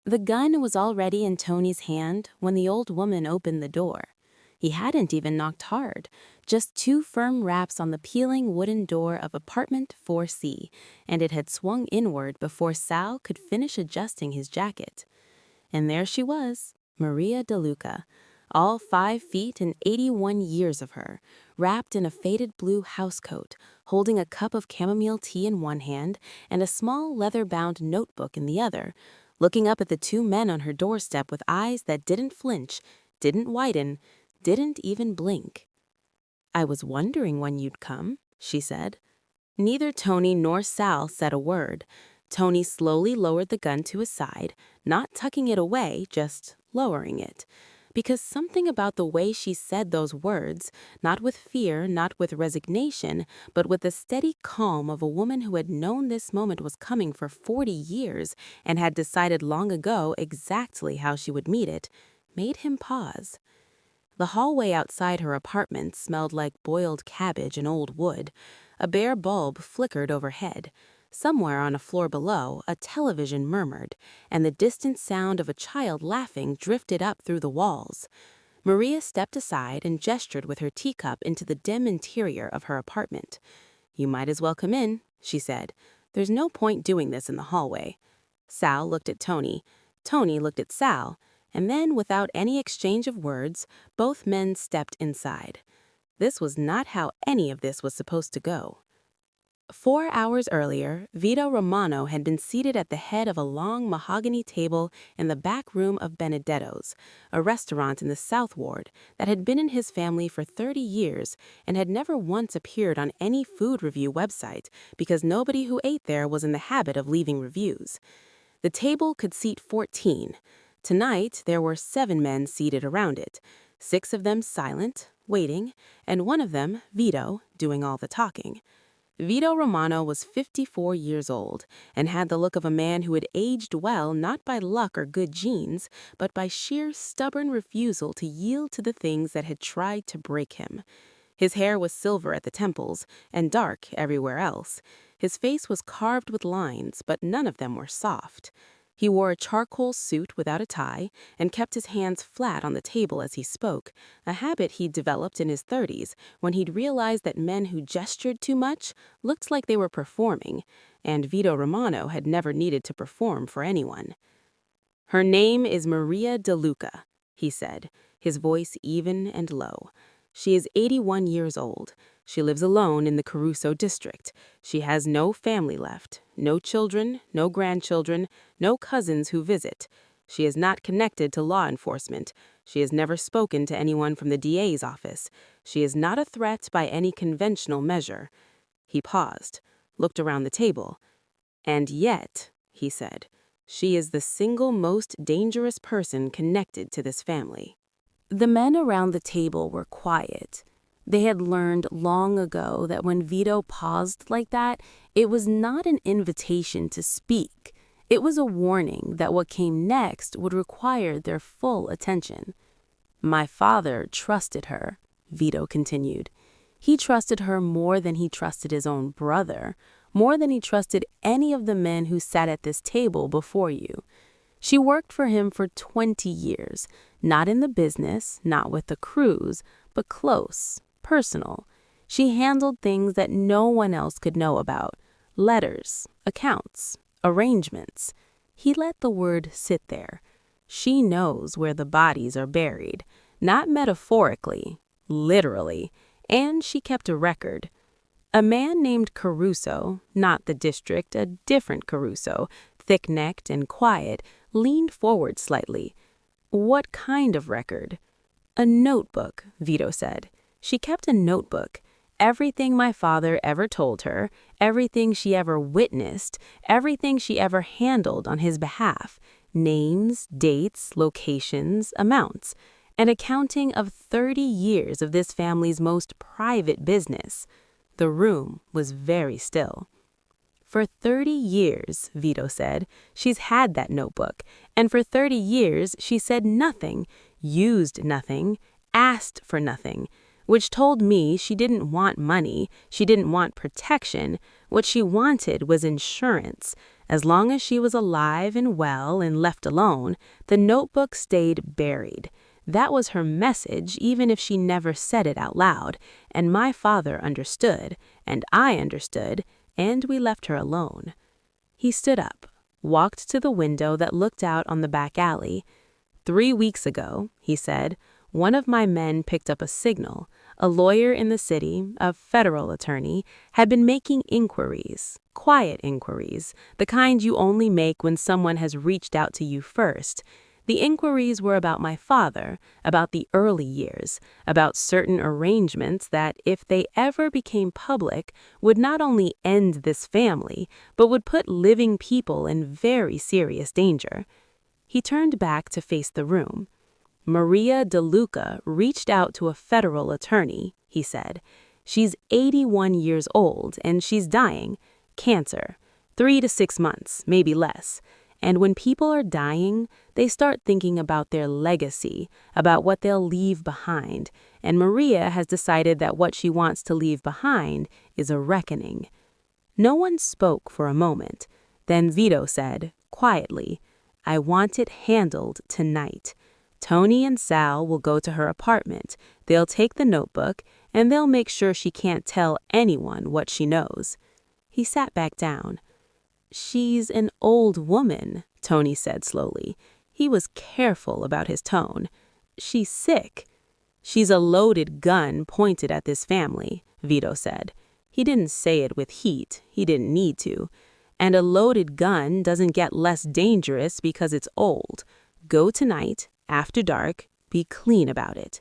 The gun was already in Tony's hand when the old woman opened the door. He hadn't even knocked hard, just two firm raps on the peeling wooden door of apartment 4C, and it had swung inward before Sal could finish adjusting his jacket. And there she was, Maria DeLuca, all 5 feet and 81 years of her, wrapped in a faded blue housecoat, holding a cup of chamomile tea in one hand and a small leather-bound notebook in the other, looking up at the two men on her doorstep with eyes that didn't flinch, didn't widen, didn't even blink. "I was wondering when you'd come," she said. Neither Tony nor Sal said a word. Tony slowly lowered the gun to his side, not tucking it away, just lowering it. Because something about the way she said those words, not with fear, not with resignation, but with the steady calm of a woman who had known this moment was coming for 40 years and had decided long ago exactly how she would meet it, made him pause. The hallway outside her apartment smelled like boiled cabbage and old wood. A bare bulb flickered overhead. Somewhere on a floor below, a television murmured, and the distant sound of a child laughing drifted up through the walls. Maria stepped aside and gestured with her teacup into the dim interior of her apartment. "You might as well come in," she said. "There's no point doing this in the hallway." Sal looked at Tony. Tony looked at Sal. And then, without any exchange of words, both men stepped inside. This was not how any of this was supposed to go. 4 hours earlier, Vito Romano had been seated at the head of a long mahogany table in the back room of Benedetto's, a restaurant in the South Ward that had been in his family for 30 years and had never once appeared on any food review website because nobody who ate there was in the habit of leaving reviews. The table could seat 14. Tonight, there were 7 men seated around it, 6 of them silent, waiting, and one of them, Vito, doing all the talking. Vito Romano was 54 years old and had the look of a man who had aged well not by luck or good genes, but by sheer stubborn refusal to yield to the things that had tried to break him. His hair was silver at the temples and dark everywhere else. His face was carved with lines, but none of them were soft. He wore a charcoal suit without a tie and kept his hands flat on the table as he spoke, a habit he'd developed in his 30s when he'd realized that men who gestured too much looked like they were performing, and Vito Romano had never needed to perform for anyone. "Her name is Maria DeLuca," he said, his voice even and low. "She is 81 years old. She lives alone in the Caruso district. She has no family left, no children, no grandchildren, no cousins who visit. She is not connected to law enforcement. She has never spoken to anyone from the DA's office. She is not a threat by any conventional measure." He paused, looked around the table. "And yet," he said, "she is the single most dangerous person connected to this family." The men around the table were quiet. They had learned long ago that when Vito paused like that, it was not an invitation to speak. It was a warning that what came next would require their full attention. "My father trusted her," Vito continued. "He trusted her more than he trusted his own brother, more than he trusted any of the men who sat at this table before you. She worked for him for 20 years, not in the business, not with the crews, but close, personal. She handled things that no one else could know about, letters, accounts, arrangements." He let the word sit there. "She knows where the bodies are buried, not metaphorically, literally, and she kept a record. A man named Caruso, not the district, a different Caruso, thick-necked and quiet, leaned forward slightly. "What kind of record?" "A notebook," Vito said. "She kept a notebook. Everything my father ever told her, everything she ever witnessed, everything she ever handled on his behalf. Names, dates, locations, amounts. An accounting of 30 years of this family's most private business." The room was very still. "For 30 years," Vito said, "she's had that notebook, and for 30 years she said nothing, used nothing, asked for nothing, which told me she didn't want money, she didn't want protection. What she wanted was insurance, As long as she was alive and well and left alone, the notebook stayed buried. That was her message, even if she never said it out loud, and my father understood, and I understood, and we left her alone. He stood up, walked to the window that looked out on the back alley. 3 weeks ago, he said, one of my men picked up a signal. A lawyer in the city, a federal attorney, had been making inquiries, quiet inquiries, the kind you only make when someone has reached out to you first. The inquiries were about my father, about the early years, about certain arrangements that, if they ever became public, would not only end this family, but would put living people in very serious danger. He turned back to face the room. Maria DeLuca reached out to a federal attorney, he said. She's 81 years old and she's dying. Cancer. 3 to 6 months, maybe less. And when people are dying, they start thinking about their legacy, about what they'll leave behind. And Maria has decided that what she wants to leave behind is a reckoning. No one spoke for a moment. Then Vito said, quietly, I want it handled tonight. Tony and Sal will go to her apartment. They'll take the notebook, and they'll make sure she can't tell anyone what she knows. He sat back down. She's an old woman, Tony said slowly. He was careful about his tone. She's sick. She's a loaded gun pointed at this family, Vito said. He didn't say it with heat. He didn't need to. And a loaded gun doesn't get less dangerous because it's old. Go tonight, after dark, be clean about it.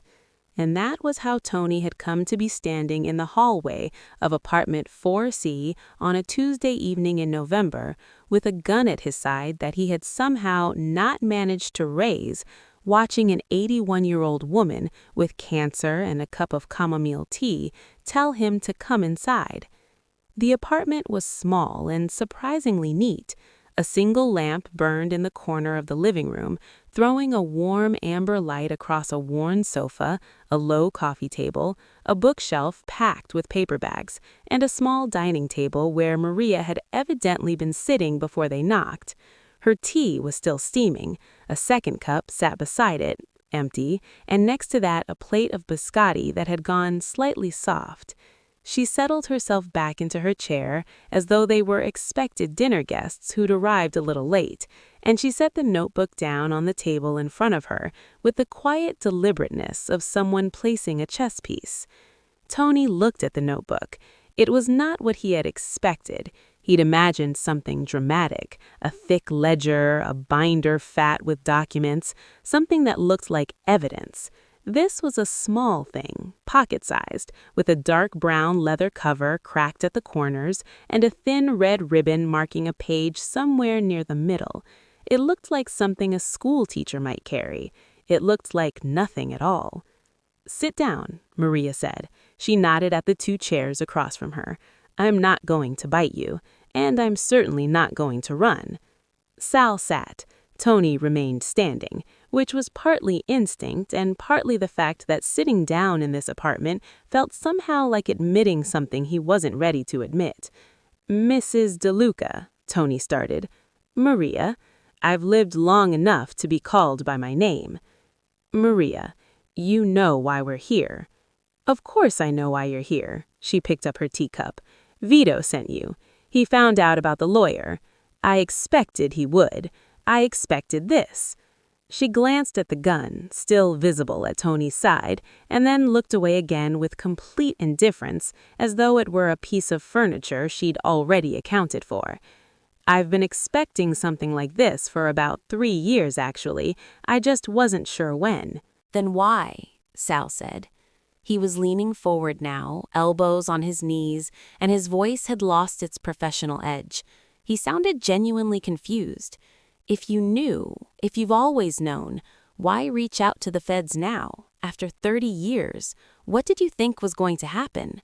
And that was how Tony had come to be standing in the hallway of apartment 4C on a Tuesday evening in November with a gun at his side that he had somehow not managed to raise, watching an 81-year-old woman with cancer and a cup of chamomile tea tell him to come inside. The apartment was small and surprisingly neat. A single lamp burned in the corner of the living room, throwing a warm amber light across a worn sofa, a low coffee table, a bookshelf packed with paper bags, and a small dining table where Maria had evidently been sitting before they knocked. Her tea was still steaming. A second cup sat beside it, empty, and next to that a plate of biscotti that had gone slightly soft. She settled herself back into her chair as though they were expected dinner guests who'd arrived a little late, and she set the notebook down on the table in front of her with the quiet deliberateness of someone placing a chess piece. Tony looked at the notebook. It was not what he had expected. He'd imagined something dramatic, a thick ledger, a binder fat with documents, something that looked like evidence. This was a small thing, pocket-sized, with a dark brown leather cover cracked at the corners and a thin red ribbon marking a page somewhere near the middle. It looked like something a school teacher might carry. It looked like nothing at all. "Sit down," Maria said. She nodded at the 2 chairs across from her. "I'm not going to bite you, and I'm certainly not going to run." Sal sat. Tony remained standing, which was partly instinct and partly the fact that sitting down in this apartment felt somehow like admitting something he wasn't ready to admit. "Mrs. DeLuca," Tony started. "Maria, I've lived long enough to be called by my name." "Maria, you know why we're here." "Of course I know why you're here." She picked up her teacup. "Vito sent you. He found out about the lawyer. I expected he would. I expected this." She glanced at the gun, still visible at Tony's side, and then looked away again with complete indifference, as though it were a piece of furniture she'd already accounted for. "I've been expecting something like this for about 3 years, actually. I just wasn't sure when." "Then why?" Sal said. He was leaning forward now, elbows on his knees, and his voice had lost its professional edge. He sounded genuinely confused. "If you knew, if you've always known, why reach out to the feds now, after 30 years? What did you think was going to happen?"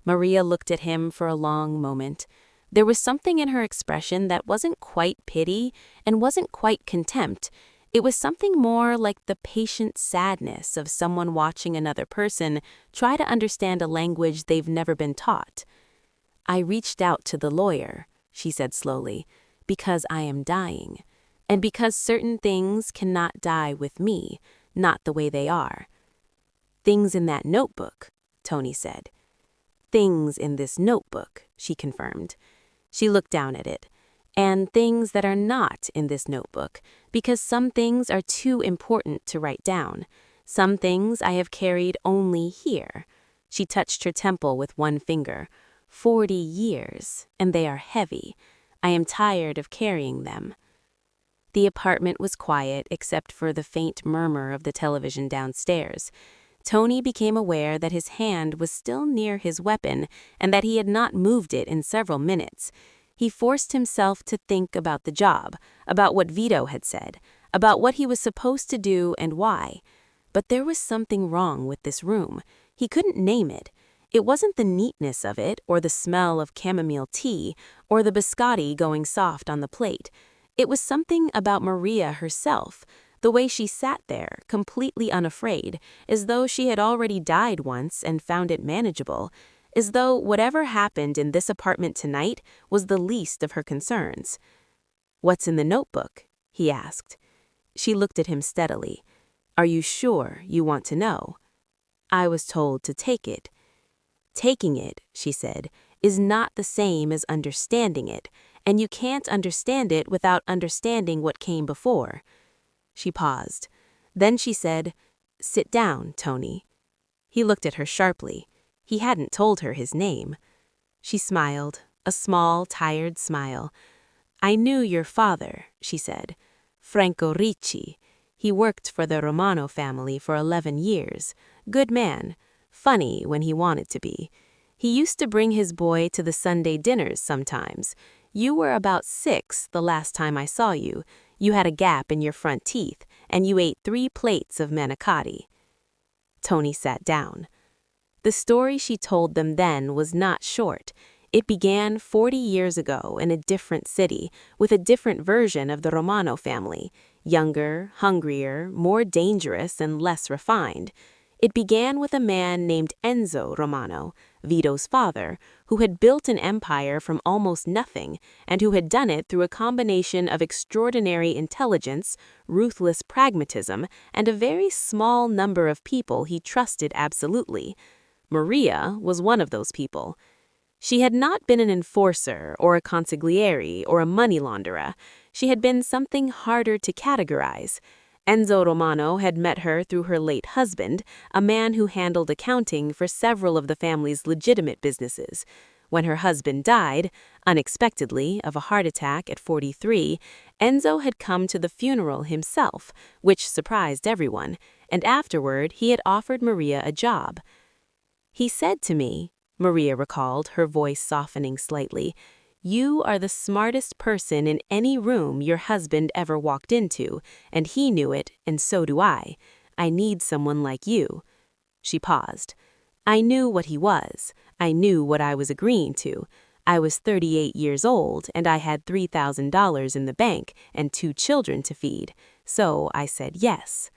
Maria looked at him for a long moment. There was something in her expression that wasn't quite pity and wasn't quite contempt. It was something more like the patient sadness of someone watching another person try to understand a language they've never been taught. "I reached out to the lawyer," she said slowly, because I am dying, and because certain things cannot die with me, not the way they are. Things in that notebook, Tony said. Things in this notebook, she confirmed. She looked down at it. And things that are not in this notebook, because some things are too important to write down. Some things I have carried only here. She touched her temple with one finger. 40 years, and they are heavy. I am tired of carrying them. The apartment was quiet except for the faint murmur of the television downstairs. Tony became aware that his hand was still near his weapon and that he had not moved it in several minutes. He forced himself to think about the job, about what Vito had said, about what he was supposed to do and why. But there was something wrong with this room. He couldn't name it. It wasn't the neatness of it, or the smell of chamomile tea, or the biscotti going soft on the plate. It was something about Maria herself, the way she sat there, completely unafraid, as though she had already died once and found it manageable, as though whatever happened in this apartment tonight was the least of her concerns. "What's in the notebook?" he asked. She looked at him steadily. "Are you sure you want to know?" "I was told to take it." "Taking it," she said, "is not the same as understanding it, and you can't understand it without understanding what came before." She paused. Then she said, "Sit down, Tony." He looked at her sharply. He hadn't told her his name. She smiled, a small, tired smile. "I knew your father," she said. "Franco Ricci. He worked for the Romano family for 11 years. Good man. Funny when he wanted to be. He used to bring his boy to the Sunday dinners sometimes. You were about 6 the last time I saw you. You had a gap in your front teeth, and you ate 3 plates of manicotti." Tony sat down. The story she told them then was not short. It began 40 years ago in a different city, with a different version of the Romano family, younger, hungrier, more dangerous, and less refined. It began with a man named Enzo Romano, Vito's father, who had built an empire from almost nothing, and who had done it through a combination of extraordinary intelligence, ruthless pragmatism, and a very small number of people he trusted absolutely. Maria was one of those people. She had not been an enforcer or a consigliere or a money launderer. She had been something harder to categorize. Enzo Romano had met her through her late husband, a man who handled accounting for several of the family's legitimate businesses. When her husband died, unexpectedly, of a heart attack at 43, Enzo had come to the funeral himself, which surprised everyone, and afterward he had offered Maria a job. "He said to me," Maria recalled, her voice softening slightly, "You are the smartest person in any room your husband ever walked into, and he knew it, and so do I. I need someone like you." She paused. "I knew what he was. I knew what I was agreeing to. I was 38 years old, and I had $3,000 in the bank and 2 children to feed. So I said yes."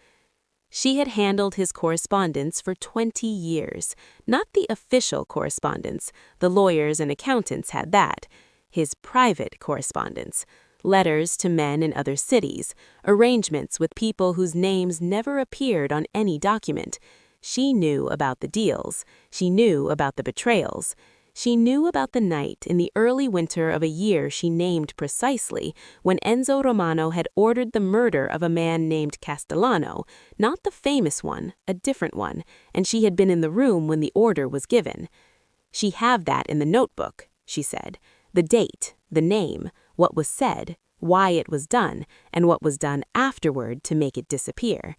She had handled his correspondence for 20 years, not the official correspondence. The lawyers and accountants had that. His private correspondence, letters to men in other cities, arrangements with people whose names never appeared on any document. She knew about the deals. She knew about the betrayals. She knew about the night in the early winter of a year she named precisely, when Enzo Romano had ordered the murder of a man named Castellano, not the famous one, a different one, and she had been in the room when the order was given. "She have that in the notebook," she said. "The date, the name, what was said, why it was done, and what was done afterward to make it disappear."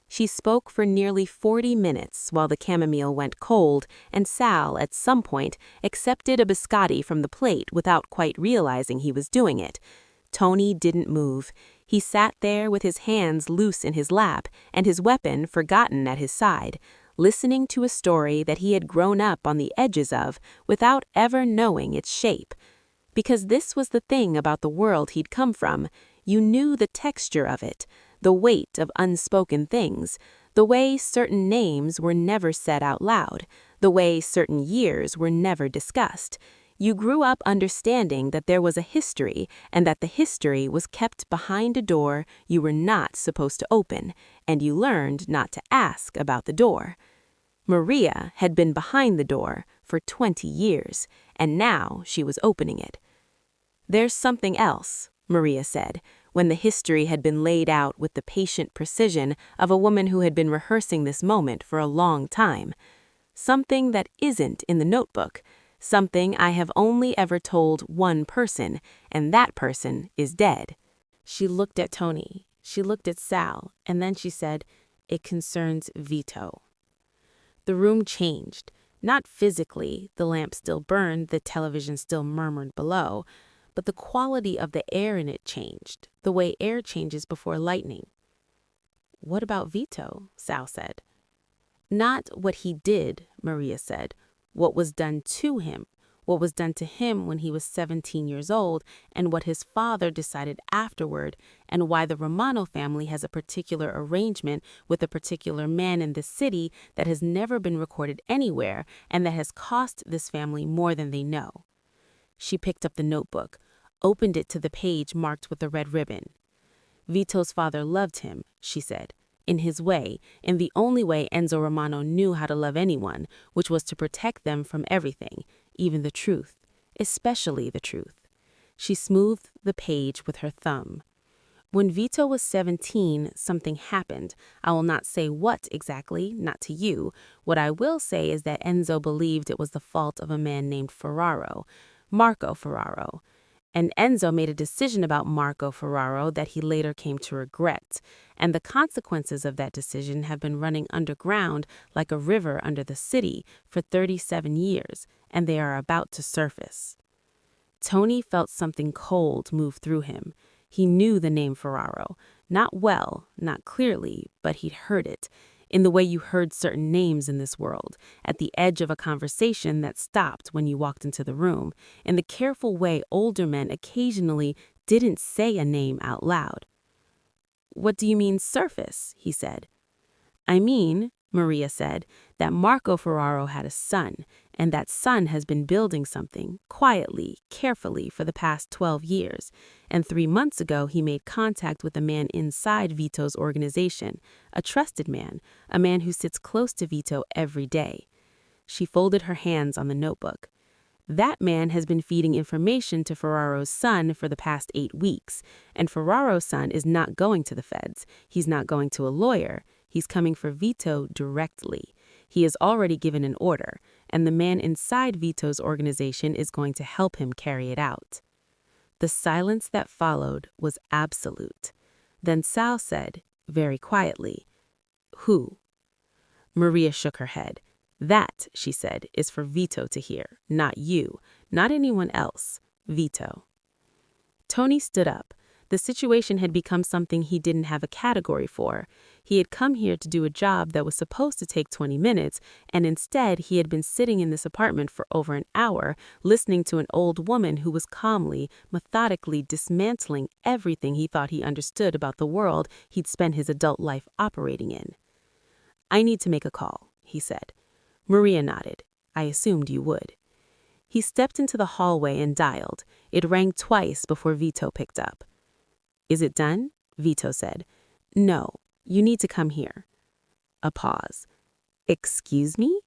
She spoke for nearly 40 minutes while the chamomile went cold, and Sal, at some point, accepted a biscotti from the plate without quite realizing he was doing it. Tony didn't move. He sat there with his hands loose in his lap and his weapon forgotten at his side, listening to a story that he had grown up on the edges of without ever knowing its shape. Because this was the thing about the world he'd come from. You knew the texture of it, the weight of unspoken things, the way certain names were never said out loud, the way certain years were never discussed. You grew up understanding that there was a history and that the history was kept behind a door you were not supposed to open, and you learned not to ask about the door. Maria had been behind the door for 20 years, and now she was opening it. "There's something else," Maria said, when the history had been laid out with the patient precision of a woman who had been rehearsing this moment for a long time. "Something that isn't in the notebook, something I have only ever told one person, and that person is dead." She looked at Tony, she looked at Sal, and then she said, "It concerns Vito." The room changed. Not physically, the lamp still burned, the television still murmured below, but the quality of the air in it changed, the way air changes before lightning. "What about Vito?" Sal said. "Not what he did," Maria said. "What was done to him. What was done to him when he was 17 years old, and what his father decided afterward, and why the Romano family has a particular arrangement with a particular man in this city that has never been recorded anywhere, and that has cost this family more than they know." She picked up the notebook, opened it to the page marked with a red ribbon. "Vito's father loved him," she said, "in his way, in the only way Enzo Romano knew how to love anyone, which was to protect them from everything, even the truth, especially the truth." She smoothed the page with her thumb. "When Vito was 17, something happened. I will not say what exactly, not to you. What I will say is that Enzo believed it was the fault of a man named Ferraro, Marco Ferraro. And Enzo made a decision about Marco Ferraro that he later came to regret, and the consequences of that decision have been running underground like a river under the city for 37 years, and they are about to surface." Tony felt something cold move through him. He knew the name Ferraro, not well, not clearly, but he'd heard it, in the way you heard certain names in this world, at the edge of a conversation that stopped when you walked into the room, in the careful way older men occasionally didn't say a name out loud. "What do you mean, surface?" he said. "I mean," Maria said, "that Marco Ferraro had a son, and that son has been building something, quietly, carefully, for the past 12 years. And 3 months ago he made contact with a man inside Vito's organization, a trusted man, a man who sits close to Vito every day." She folded her hands on the notebook. "That man has been feeding information to Ferraro's son for the past 8 weeks, and Ferraro's son is not going to the feds. He's not going to a lawyer. He's coming for Vito directly. He has already given an order, and the man inside Vito's organization is going to help him carry it out." The silence that followed was absolute. Then Sal said, very quietly, "Who?" Maria shook her head. "That," she said, "is for Vito to hear, not you, not anyone else. Vito." Tony stood up. The situation had become something he didn't have a category for. He had come here to do a job that was supposed to take 20 minutes, and instead he had been sitting in this apartment for over an hour, listening to an old woman who was calmly, methodically dismantling everything he thought he understood about the world he'd spent his adult life operating in. "I need to make a call," he said. Maria nodded. "I assumed you would." He stepped into the hallway and dialed. It rang twice before Vito picked up. "Is it done?" Vito said. "No, you need to come here." A pause. "Excuse me?"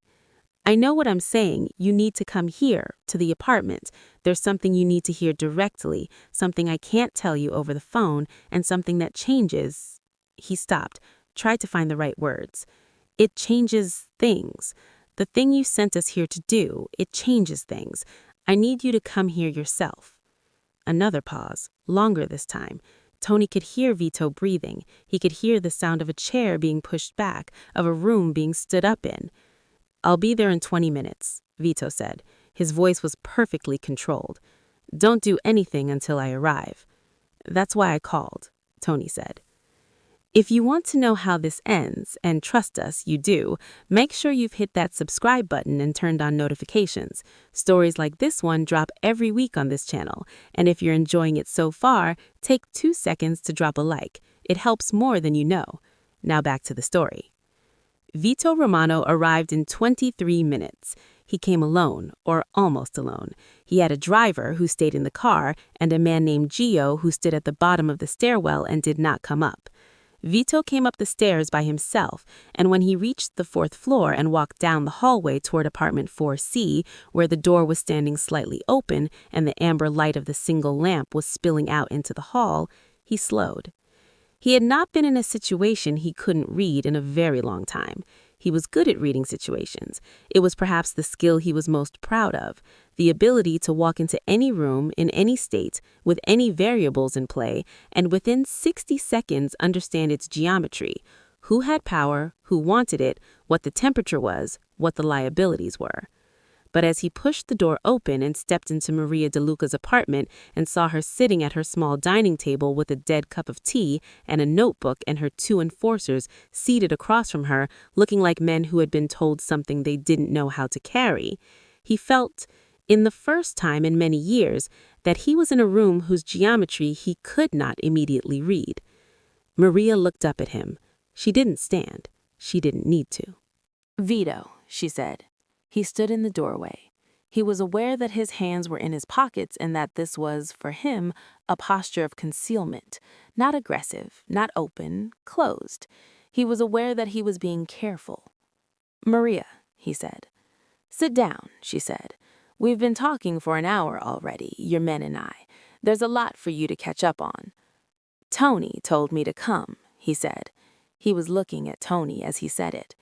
"I know what I'm saying. You need to come here, to the apartment. There's something you need to hear directly, something I can't tell you over the phone, and something that changes—" He stopped, tried to find the right words. "It changes things. The thing you sent us here to do, it changes things. I need you to come here yourself." Another pause, longer this time. Tony could hear Vito breathing. He could hear the sound of a chair being pushed back, of a room being stood up in. "I'll be there in 20 minutes, Vito said. His voice was perfectly controlled. "Don't do anything until I arrive." "That's why I called," Tony said. If you want to know how this ends, and trust us, you do, make sure you've hit that subscribe button and turned on notifications. Stories like this one drop every week on this channel, and if you're enjoying it so far, take 2 seconds to drop a like. It helps more than you know. Now back to the story. Vito Romano arrived in 23 minutes. He came alone, or almost alone. He had a driver who stayed in the car and a man named Gio who stood at the bottom of the stairwell and did not come up. Vito came up the stairs by himself, and when he reached the 4th floor and walked down the hallway toward apartment 4C, where the door was standing slightly open and the amber light of the single lamp was spilling out into the hall, he slowed. He had not been in a situation he couldn't read in a very long time. He was good at reading situations. It was perhaps the skill he was most proud of, the ability to walk into any room in any state with any variables in play and within 60 seconds understand its geometry, who had power, who wanted it, what the temperature was, what the liabilities were. But as he pushed the door open and stepped into Maria DeLuca's apartment and saw her sitting at her small dining table with a dead cup of tea and a notebook and her 2 enforcers seated across from her, looking like men who had been told something they didn't know how to carry, he felt, in the first time in many years, that he was in a room whose geometry he could not immediately read. Maria looked up at him. She didn't stand. She didn't need to. "Vito," she said. He stood in the doorway. He was aware that his hands were in his pockets and that this was, for him, a posture of concealment, not aggressive, not open, closed. He was aware that he was being careful. "Maria," he said. "Sit down," she said. "We've been talking for an hour already, your men and I. There's a lot for you to catch up on." "Tony told me to come," he said. He was looking at Tony as he said it.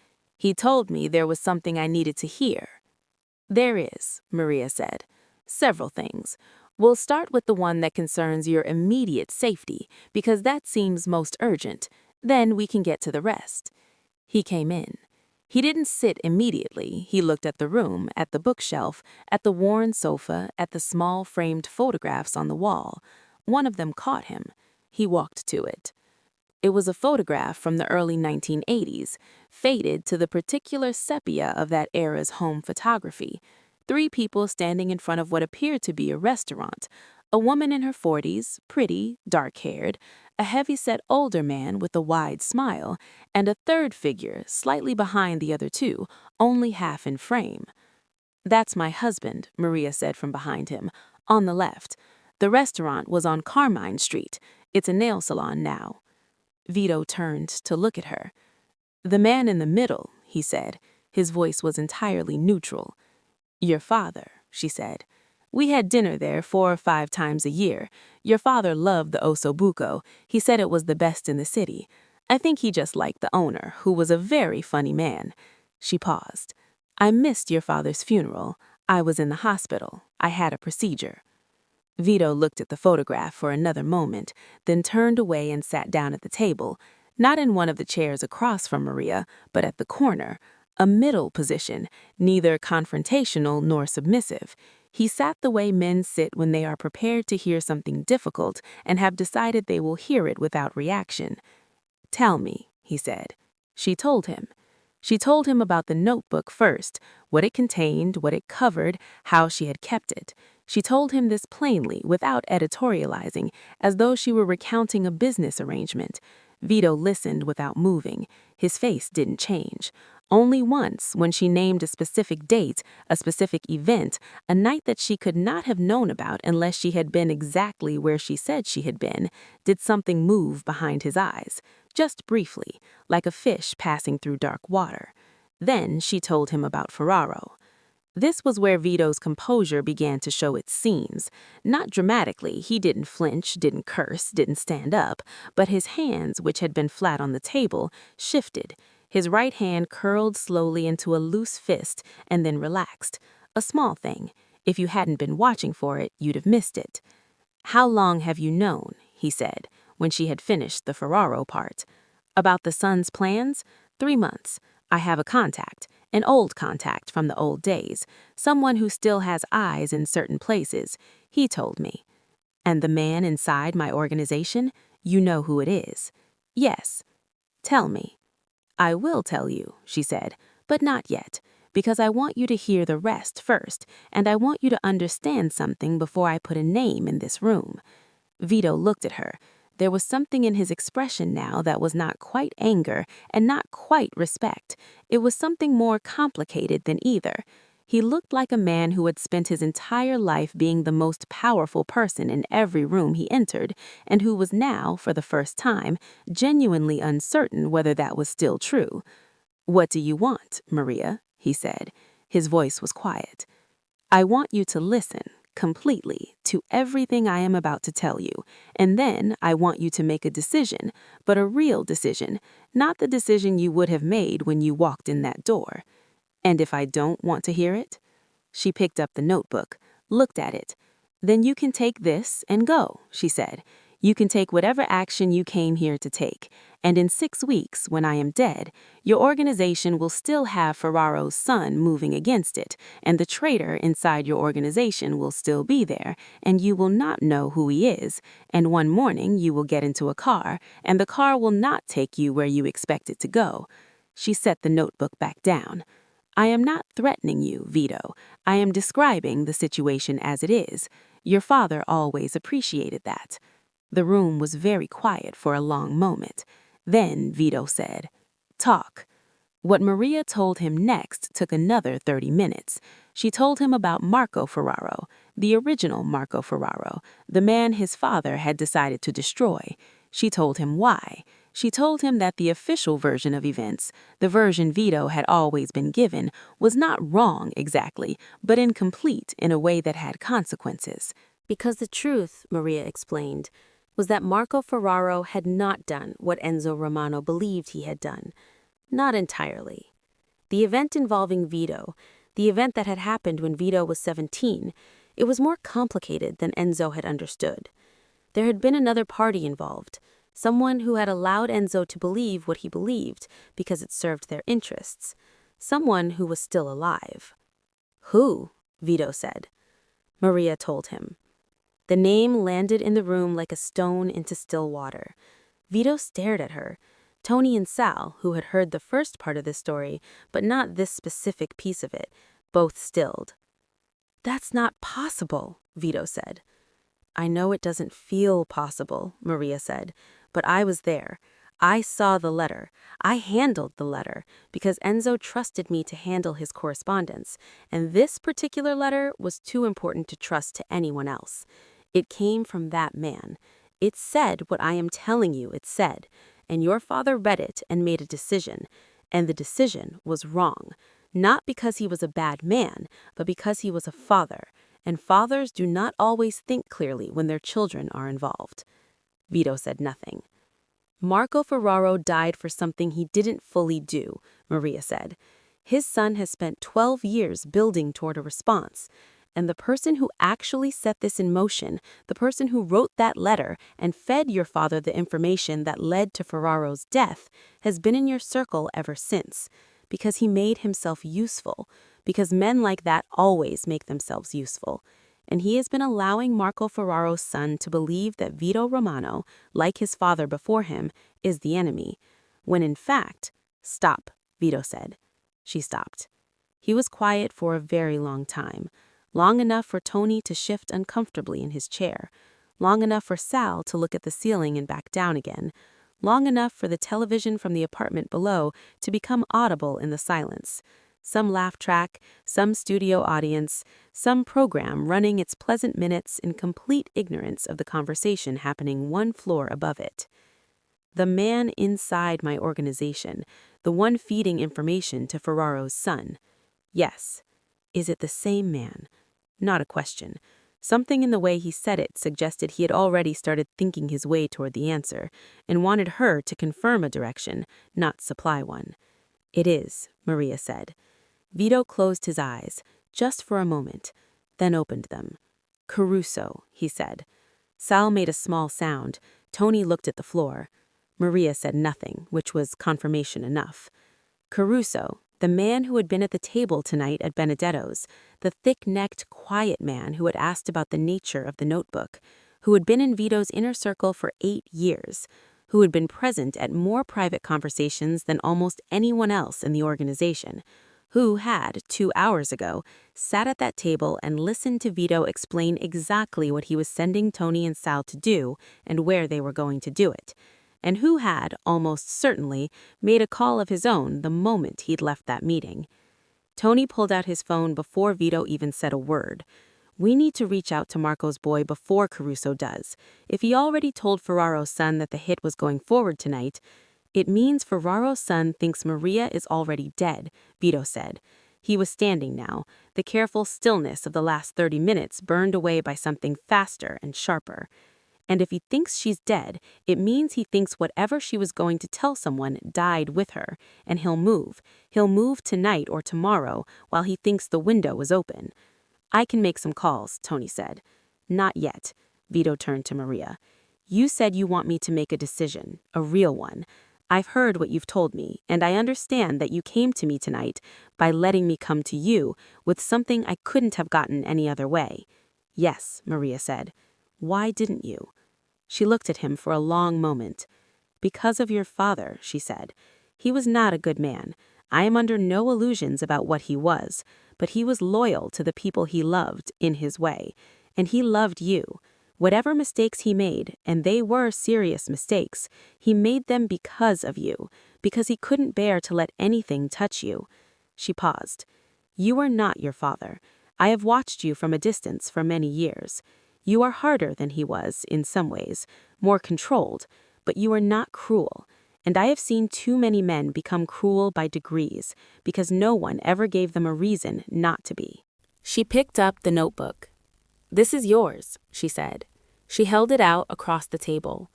"He told me there was something I needed to hear." "There is," Maria said. "Several things. We'll start with the one that concerns your immediate safety, because that seems most urgent. Then we can get to the rest." He came in. He didn't sit immediately. He looked at the room, at the bookshelf, at the worn sofa, at the small framed photographs on the wall. One of them caught him. He walked to it. It was a photograph from the early 1980s, faded to the particular sepia of that era's home photography. 3 people standing in front of what appeared to be a restaurant. A woman in her 40s, pretty, dark-haired, a heavy-set older man with a wide smile, and a third figure slightly behind the other 2, only half in frame. "That's my husband," Maria said from behind him, "on the left. The restaurant was on Carmine Street. It's a nail salon now." Vito turned to look at her. "The man in the middle," he said. His voice was entirely neutral. "Your father," she said. "We had dinner there 4 or 5 times a year. Your father loved the ossobuco. He said it was the best in the city. I think he just liked the owner, who was a very funny man." She paused. "I missed your father's funeral. I was in the hospital. I had a procedure." Vito looked at the photograph for another moment, then turned away and sat down at the table, not in one of the chairs across from Maria, but at the corner, a middle position, neither confrontational nor submissive. He sat the way men sit when they are prepared to hear something difficult and have decided they will hear it without reaction. "Tell me," he said. She told him. She told him about the notebook first, what it contained, what it covered, how she had kept it. She told him this plainly, without editorializing, as though she were recounting a business arrangement. Vito listened without moving. His face didn't change. Only once, when she named a specific date, a specific event, a night that she could not have known about unless she had been exactly where she said she had been, did something move behind his eyes. Just briefly, like a fish passing through dark water. Then she told him about Ferraro. This was where Vito's composure began to show its seams. Not dramatically, he didn't flinch, didn't curse, didn't stand up, but his hands, which had been flat on the table, shifted. His right hand curled slowly into a loose fist and then relaxed. A small thing. If you hadn't been watching for it, you'd have missed it. "How long have you known?" he said, when she had finished the Ferraro part. "About the son's plans? 3 months. I have a contact, an old contact from the old days, someone who still has eyes in certain places. He told me." "And the man inside my organization? You know who it is?" "Yes." "Tell me." "I will tell you," she said, "but not yet, because I want you to hear the rest first, and I want you to understand something before I put a name in this room." Vito looked at her. There was something in his expression now that was not quite anger and not quite respect. It was something more complicated than either. He looked like a man who had spent his entire life being the most powerful person in every room he entered, and who was now, for the first time, genuinely uncertain whether that was still true. "What do you want, Maria?" he said. His voice was quiet. "I want you to listen, completely, to everything I am about to tell you, and then I want you to make a decision, but a real decision, not the decision you would have made when you walked in that door. And if I don't want to hear it?" She picked up the notebook, looked at it. "Then you can take this and go," she said. "You can take whatever action you came here to take, and in 6 weeks, when I am dead, your organization will still have Ferraro's son moving against it, and the traitor inside your organization will still be there, and you will not know who he is, and one morning you will get into a car, and the car will not take you where you expect it to go." She set the notebook back down. "I am not threatening you, Vito. I am describing the situation as it is. Your father always appreciated that." The room was very quiet for a long moment. Then Vito said, "Talk." What Maria told him next took another 30 minutes. She told him about Marco Ferraro, the original Marco Ferraro, the man his father had decided to destroy. She told him why. She told him that the official version of events, the version Vito had always been given, was not wrong exactly, but incomplete in a way that had consequences. Because the truth, Maria explained, was that Marco Ferraro had not done what Enzo Romano believed he had done. Not entirely. The event involving Vito, the event that had happened when Vito was 17, it was more complicated than Enzo had understood. There had been another party involved, someone who had allowed Enzo to believe what he believed because it served their interests, someone who was still alive. "Who?" Vito said. Maria told him. The name landed in the room like a stone into still water. Vito stared at her. Tony and Sal, who had heard the first part of this story, but not this specific piece of it, both stilled. "That's not possible," Vito said. "I know it doesn't feel possible," Maria said, "but I was there. I saw the letter. I handled the letter because Enzo trusted me to handle his correspondence, and this particular letter was too important to trust to anyone else. It came from that man. It said what I am telling you it said, and your father read it and made a decision, and the decision was wrong, not because he was a bad man, but because he was a father, and fathers do not always think clearly when their children are involved." Vito said nothing. "Marco Ferraro died for something he didn't fully do," Maria said. "His son has spent 12 years building toward a response, and the person who actually set this in motion, the person who wrote that letter and fed your father the information that led to Ferraro's death, has been in your circle ever since, because he made himself useful, because men like that always make themselves useful. And he has been allowing Marco Ferraro's son to believe that Vito Romano, like his father before him, is the enemy, when in fact—" "Stop," Vito said. She stopped. He was quiet for a very long time, long enough for Tony to shift uncomfortably in his chair, long enough for Sal to look at the ceiling and back down again, long enough for the television from the apartment below to become audible in the silence. Some laugh track, some studio audience, some program running its pleasant minutes in complete ignorance of the conversation happening one floor above it. "The man inside my organization, the one feeding information to Ferraro's son. Yes. Is it the same man?" Not a question. Something in the way he said it suggested he had already started thinking his way toward the answer, and wanted her to confirm a direction, not supply one. "It is," Maria said. Vito closed his eyes, just for a moment, then opened them. "Caruso," he said. Sal made a small sound. Tony looked at the floor. Maria said nothing, which was confirmation enough. "Caruso, the man who had been at the table tonight at Benedetto's, the thick-necked, quiet man who had asked about the nature of the notebook, who had been in Vito's inner circle for 8 years, who had been present at more private conversations than almost anyone else in the organization, who had, 2 hours ago, sat at that table and listened to Vito explain exactly what he was sending Tony and Sal to do and where they were going to do it, and who had, almost certainly, made a call of his own the moment he'd left that meeting. Tony pulled out his phone before Vito even said a word. We need to reach out to Marco's boy before Caruso does. If he already told Ferraro's son that the hit was going forward tonight, it means Ferraro's son thinks Maria is already dead, Vito said. He was standing now, the careful stillness of the last 30 minutes burned away by something faster and sharper. And if he thinks she's dead, it means he thinks whatever she was going to tell someone died with her, and he'll move. He'll move tonight or tomorrow while he thinks the window is open. I can make some calls, Tony said. Not yet. Vito turned to Maria. You said you want me to make a decision, a real one. I've heard what you've told me, and I understand that you came to me tonight by letting me come to you with something I couldn't have gotten any other way. Yes, Maria said. Why didn't you? She looked at him for a long moment. Because of your father, she said. He was not a good man. I am under no illusions about what he was, but he was loyal to the people he loved in his way, and he loved you. Whatever mistakes he made, and they were serious mistakes, he made them because of you, because he couldn't bear to let anything touch you. She paused. You are not your father. I have watched you from a distance for many years. You are harder than he was, in some ways, more controlled, but you are not cruel. And I have seen too many men become cruel by degrees, because no one ever gave them a reason not to be. She picked up the notebook. This is yours, she said. She held it out across the table.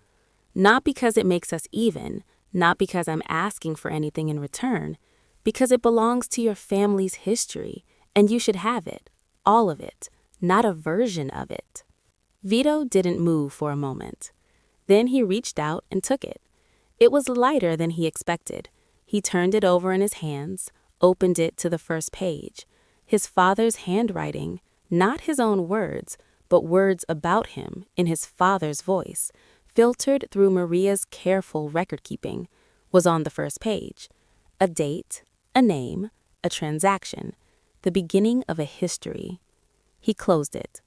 Not because it makes us even, not because I'm asking for anything in return, because it belongs to your family's history, and you should have it, all of it, not a version of it. Vito didn't move for a moment. Then he reached out and took it. It was lighter than he expected. He turned it over in his hands, opened it to the first page. His father's handwriting, not his own words, but words about him in his father's voice, filtered through Maria's careful record-keeping, was on the first page. A date, a name, a transaction, the beginning of a history. He closed it.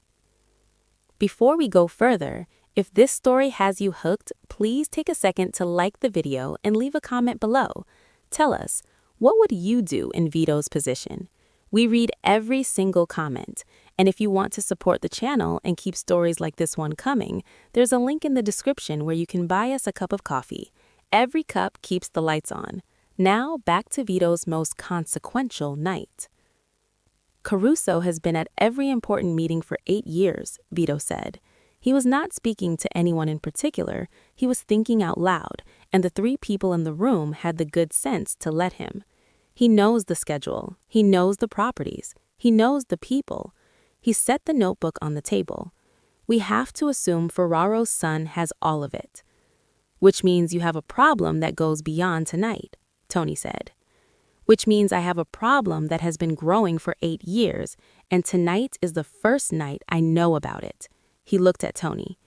Before we go further, if this story has you hooked, please take a second to like the video and leave a comment below. Tell us, what would you do in Vito's position? We read every single comment, and if you want to support the channel and keep stories like this one coming, there's a link in the description where you can buy us a cup of coffee. Every cup keeps the lights on. Now back to Vito's most consequential night. Caruso has been at every important meeting for 8 years, Vito said. He was not speaking to anyone in particular, he was thinking out loud, and the 3 people in the room had the good sense to let him. He knows the schedule, he knows the properties, he knows the people. He set the notebook on the table. We have to assume Ferraro's son has all of it. Which means you have a problem that goes beyond tonight, Tony said. Which means I have a problem that has been growing for 8 years, and tonight is the first night I know about it. He looked at Tony.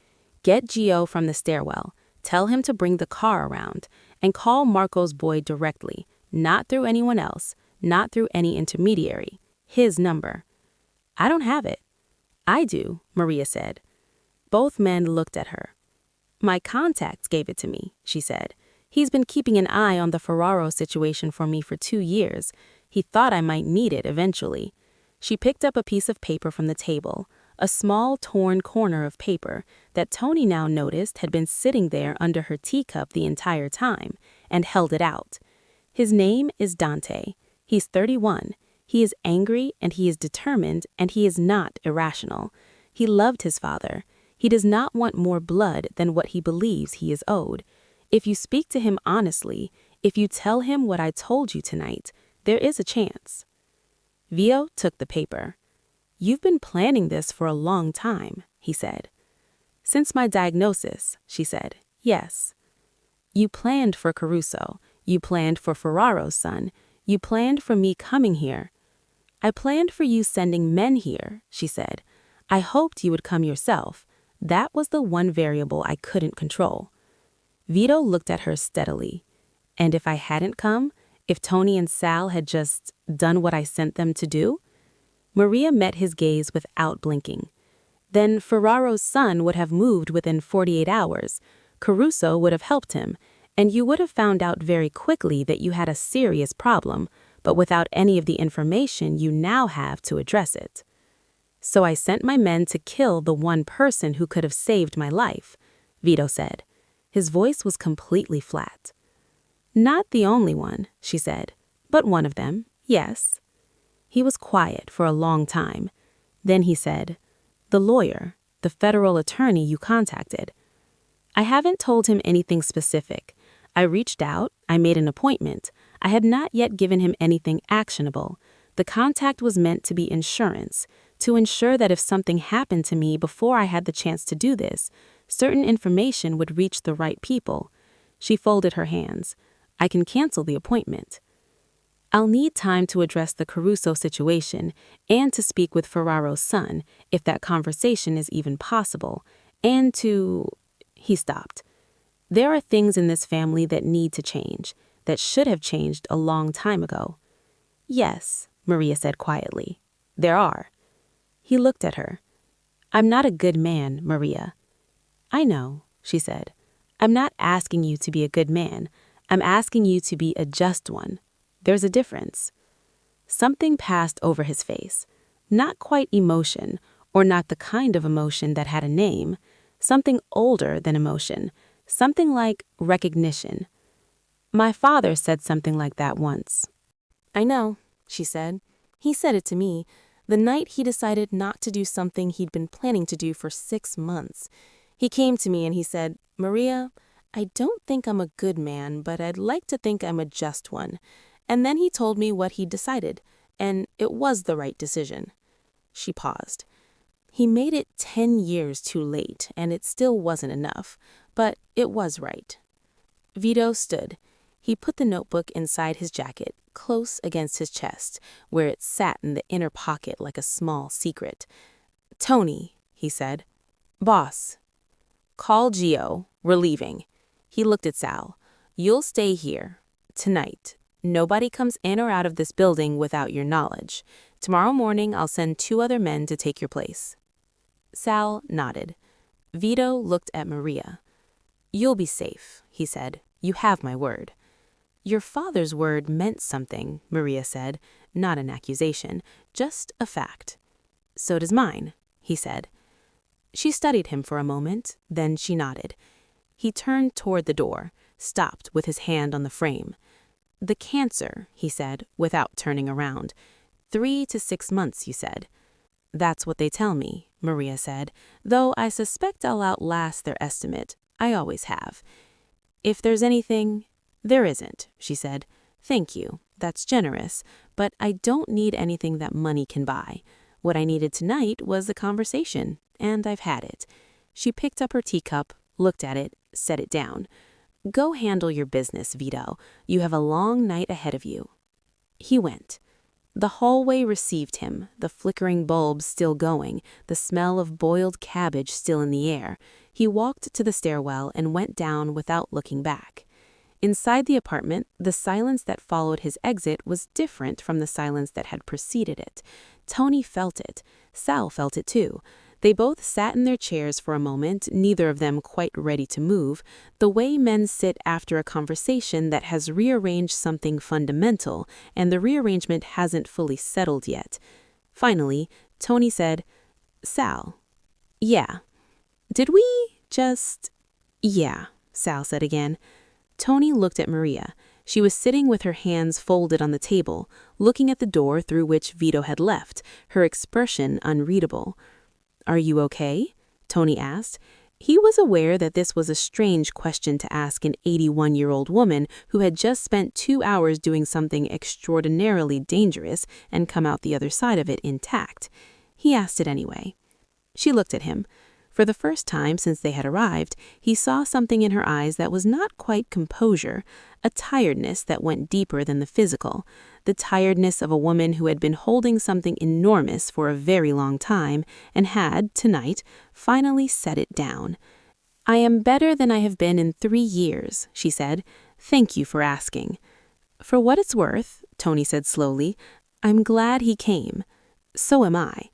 Get Gio from the stairwell, tell him to bring the car around, and call Marco's boy directly, not through anyone else, not through any intermediary. His number. I don't have it. I do, Maria said. Both men looked at her. My contacts gave it to me, she said. He's been keeping an eye on the Ferraro situation for me for 2 years. He thought I might need it eventually. She picked up a piece of paper from the table, a small torn corner of paper that Tony now noticed had been sitting there under her teacup the entire time, and held it out. His name is Dante. He's 31. He is angry and he is determined and he is not irrational. He loved his father. He does not want more blood than what he believes he is owed. If you speak to him honestly, if you tell him what I told you tonight, there is a chance. Vito took the paper. You've been planning this for a long time, he said. Since my diagnosis, she said, yes. You planned for Caruso. You planned for Ferraro's son. You planned for me coming here. I planned for you sending men here, she said. I hoped you would come yourself. That was the one variable I couldn't control. Vito looked at her steadily. And if I hadn't come, if Tony and Sal had just done what I sent them to do? Maria met his gaze without blinking. Then Ferraro's son would have moved within 48 hours. Caruso would have helped him, and you would have found out very quickly that you had a serious problem, but without any of the information you now have to address it. So I sent my men to kill the one person who could have saved my life, Vito said. His voice was completely flat. Not the only one, she said, but one of them, yes. He was quiet for a long time. Then he said, the lawyer, the federal attorney you contacted. I haven't told him anything specific. I reached out, I made an appointment. I had not yet given him anything actionable. The contact was meant to be insurance, to ensure that if something happened to me before I had the chance to do this, certain information would reach the right people. She folded her hands. I can cancel the appointment. I'll need time to address the Caruso situation and to speak with Ferraro's son, if that conversation is even possible, and to... He stopped. There are things in this family that need to change, that should have changed a long time ago. Yes, Maria said quietly. There are. He looked at her. I'm not a good man, Maria. I know, she said. I'm not asking you to be a good man. I'm asking you to be a just one. There's a difference. Something passed over his face. Not quite emotion, or not the kind of emotion that had a name. Something older than emotion. Something like recognition. My father said something like that once. I know, she said. He said it to me, the night he decided not to do something he'd been planning to do for 6 months. He came to me and he said, Maria, I don't think I'm a good man, but I'd like to think I'm a just one. And then he told me what he'd decided, and it was the right decision. She paused. He made it 10 years too late, and it still wasn't enough, but it was right. Vito stood. He put the notebook inside his jacket, close against his chest, where it sat in the inner pocket like a small secret. Tony, he said. Boss. Call Gio. We're leaving. He looked at Sal. You'll stay here. Tonight. Nobody comes in or out of this building without your knowledge. Tomorrow morning I'll send 2 other men to take your place. Sal nodded. Vito looked at Maria. You'll be safe, he said. You have my word. Your father's word meant something, Maria said, not an accusation, just a fact. So does mine, he said. She studied him for a moment, then she nodded. He turned toward the door, stopped with his hand on the frame. The cancer, he said, without turning around. 3 to 6 months, you said. That's what they tell me, Maria said, though I suspect I'll outlast their estimate. I always have. If there's anything... There isn't, she said. Thank you. That's generous, but I don't need anything that money can buy. What I needed tonight was a conversation, and I've had it. She picked up her teacup, looked at it, set it down. Go handle your business, Vito. You have a long night ahead of you. He went. The hallway received him, the flickering bulbs still going, the smell of boiled cabbage still in the air. He walked to the stairwell and went down without looking back. Inside the apartment, the silence that followed his exit was different from the silence that had preceded it. Tony felt it. Sal felt it too. They both sat in their chairs for a moment, neither of them quite ready to move, the way men sit after a conversation that has rearranged something fundamental, and the rearrangement hasn't fully settled yet. Finally, Tony said, Sal. Yeah. Did we just... Yeah, Sal said again. Tony looked at Maria. She was sitting with her hands folded on the table, looking at the door through which Vito had left, her expression unreadable. Are you okay? Tony asked. He was aware that this was a strange question to ask an 81-year-old woman who had just spent 2 hours doing something extraordinarily dangerous and come out the other side of it intact. He asked it anyway. She looked at him. For the first time since they had arrived, he saw something in her eyes that was not quite composure, a tiredness that went deeper than the physical, the tiredness of a woman who had been holding something enormous for a very long time and had, tonight, finally set it down. I am better than I have been in 3 years, she said. Thank you for asking. For what it's worth, Tony said slowly, I'm glad he came. So am I.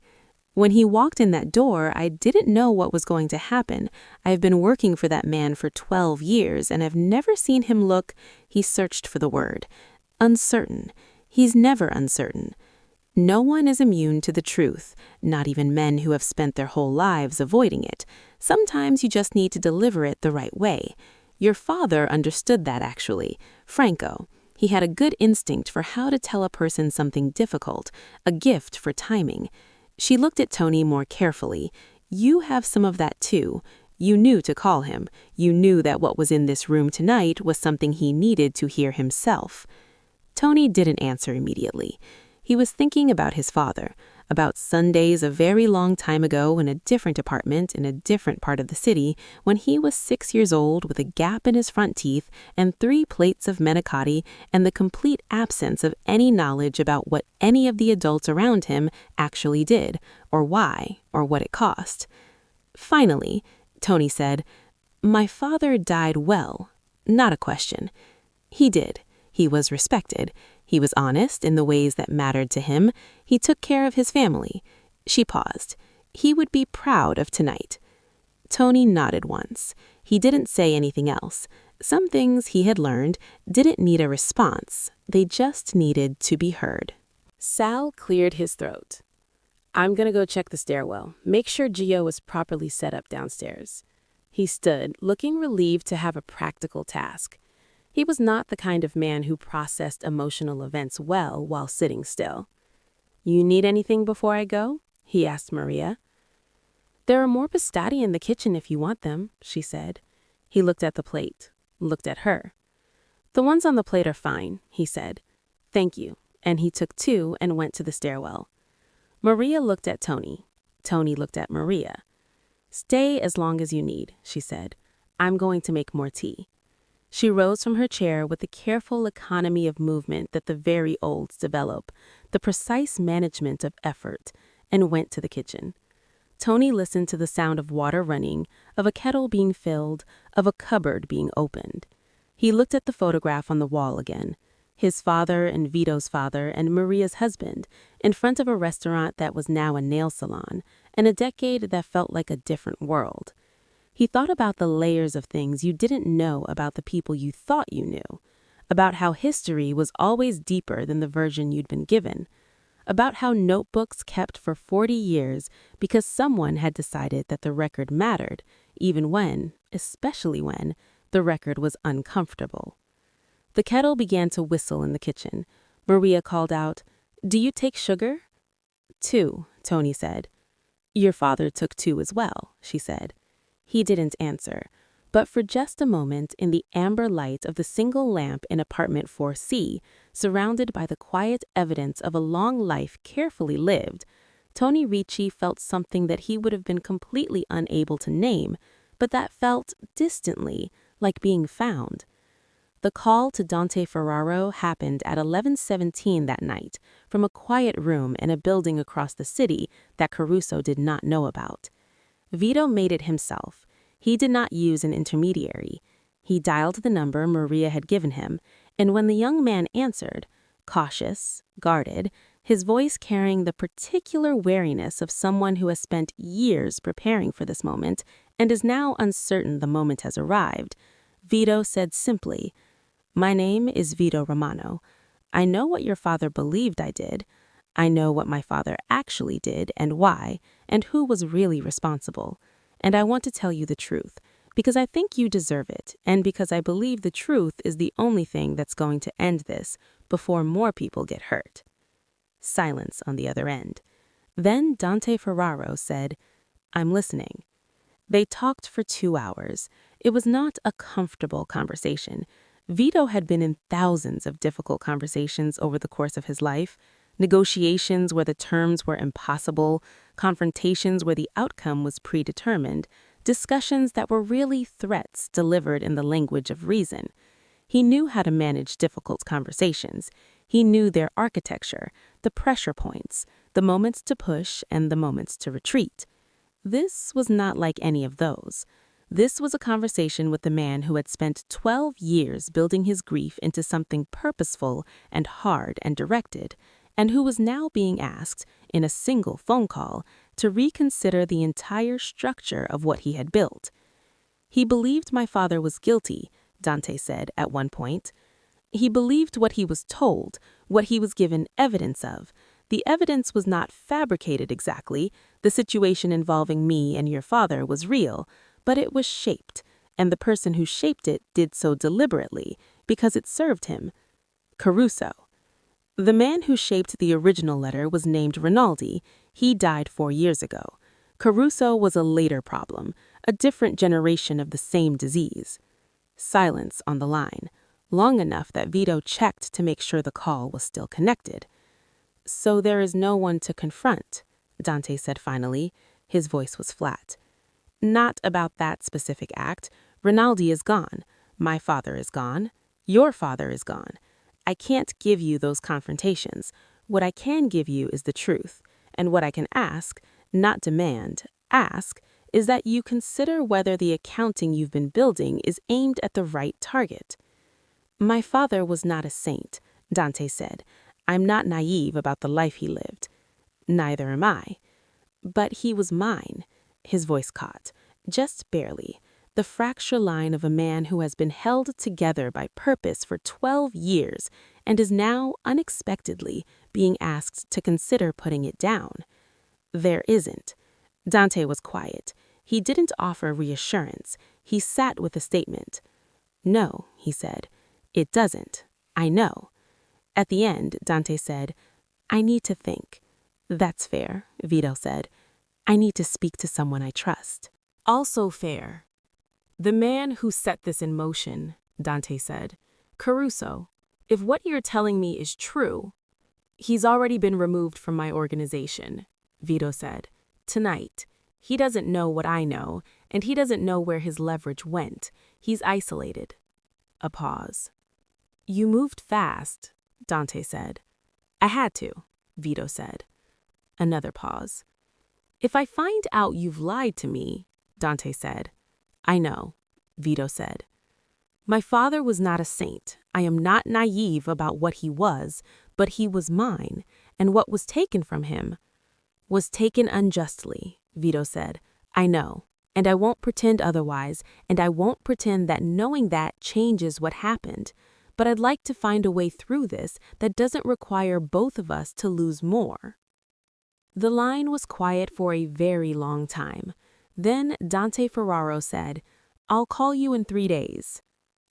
When he walked in that door, I didn't know what was going to happen. I've been working for that man for 12 years, and I've never seen him look, he searched for the word, uncertain. He's never uncertain. No one is immune to the truth, not even men who have spent their whole lives avoiding it. Sometimes you just need to deliver it the right way. Your father understood that, actually. Franco. He had a good instinct for how to tell a person something difficult, a gift for timing. She looked at Tony more carefully. You have some of that too. You knew to call him. You knew that what was in this room tonight was something he needed to hear himself. Tony didn't answer immediately. He was thinking about his father, about Sundays a very long time ago in a different apartment in a different part of the city when he was 6 years old with a gap in his front teeth and 3 plates of manicotti and the complete absence of any knowledge about what any of the adults around him actually did, or why, or what it cost. Finally, Tony said, "My father died well, not a question. He did. He was respected. He was honest in the ways that mattered to him. He took care of his family." She paused. "He would be proud of tonight." Tony nodded once. He didn't say anything else. Some things he had learned didn't need a response. They just needed to be heard. Sal cleared his throat. "I'm gonna go check the stairwell. Make sure Gio is properly set up downstairs." He stood, looking relieved to have a practical task. He was not the kind of man who processed emotional events well while sitting still. "You need anything before I go?" he asked Maria. "There are more pistati in the kitchen if you want them," she said. He looked at the plate, looked at her. "The ones on the plate are fine," he said. "Thank you," and he took 2 and went to the stairwell. Maria looked at Tony. Tony looked at Maria. "Stay as long as you need," she said. "I'm going to make more tea." She rose from her chair with the careful economy of movement that the very olds develop, the precise management of effort, and went to the kitchen. Tony listened to the sound of water running, of a kettle being filled, of a cupboard being opened. He looked at the photograph on the wall again, his father and Vito's father and Maria's husband, in front of a restaurant that was now a nail salon, and a decade that felt like a different world. He thought about the layers of things you didn't know about the people you thought you knew, about how history was always deeper than the version you'd been given, about how notebooks kept for 40 years because someone had decided that the record mattered, even when, especially when, the record was uncomfortable. The kettle began to whistle in the kitchen. Maria called out, "Do you take sugar?" "2," Tony said. "Your father took 2 as well," she said. He didn't answer, but for just a moment in the amber light of the single lamp in apartment 4C, surrounded by the quiet evidence of a long life carefully lived, Tony Ricci felt something that he would have been completely unable to name, but that felt distantly like being found. The call to Dante Ferraro happened at 11:17 that night from a quiet room in a building across the city that Caruso did not know about. Vito made it himself. He did not use an intermediary. He dialed the number Maria had given him, and when the young man answered, cautious, guarded, his voice carrying the particular wariness of someone who has spent years preparing for this moment and is now uncertain the moment has arrived, Vito said simply, "My name is Vito Romano. I know what your father believed I did. I know what my father actually did and why, and who was really responsible. And I want to tell you the truth, because I think you deserve it, and because I believe the truth is the only thing that's going to end this before more people get hurt." Silence on the other end. Then Dante Ferraro said, "I'm listening." They talked for 2 hours. It was not a comfortable conversation. Vito had been in thousands of difficult conversations over the course of his life. Negotiations where the terms were impossible, confrontations where the outcome was predetermined, discussions that were really threats delivered in the language of reason. He knew how to manage difficult conversations. He knew their architecture, the pressure points, the moments to push and the moments to retreat. This was not like any of those. This was a conversation with the man who had spent 12 years building his grief into something purposeful and hard and directed, and who was now being asked, in a single phone call, to reconsider the entire structure of what he had built. "He believed my father was guilty," Dante said at one point. He believed what he was told, what he was given evidence of. The evidence was not fabricated exactly. The situation involving me and your father was real, but it was shaped, and the person who shaped it did so deliberately, because it served him. Caruso. The man who shaped the original letter was named Rinaldi. He died 4 years ago. Caruso was a later problem, a different generation of the same disease. Silence on the line, long enough that Vito checked to make sure the call was still connected. "So there is no one to confront," Dante said finally. His voice was flat. "Not about that specific act. Rinaldi is gone. My father is gone. Your father is gone. I can't give you those confrontations. What I can give you is the truth. And what I can ask, not demand, ask, is that you consider whether the accounting you've been building is aimed at the right target." "My father was not a saint," Dante said. "I'm not naive about the life he lived." "Neither am I." "But he was mine." His voice caught, just barely, the fracture line of a man who has been held together by purpose for 12 years and is now, unexpectedly, being asked to consider putting it down. "There isn't." Dante was quiet. He didn't offer reassurance. He sat with a statement. "No," he said. "It doesn't. I know." At the end, Dante said, "I need to think." "That's fair," Vito said. "I need to speak to someone I trust." Also fair. "The man who set this in motion," Dante said. "Caruso, if what you're telling me is true—" "He's already been removed from my organization," Vito said. "Tonight. He doesn't know what I know, and he doesn't know where his leverage went. He's isolated." A pause. "You moved fast," Dante said. "I had to," Vito said. Another pause. "If I find out you've lied to me," Dante said. "I know," Vito said. "My father was not a saint. I am not naive about what he was, but he was mine, and what was taken from him was taken unjustly," Vito said. "I know, and I won't pretend otherwise, and I won't pretend that knowing that changes what happened. But I'd like to find a way through this that doesn't require both of us to lose more." The line was quiet for a very long time. Then Dante Ferraro said, "I'll call you in 3 days."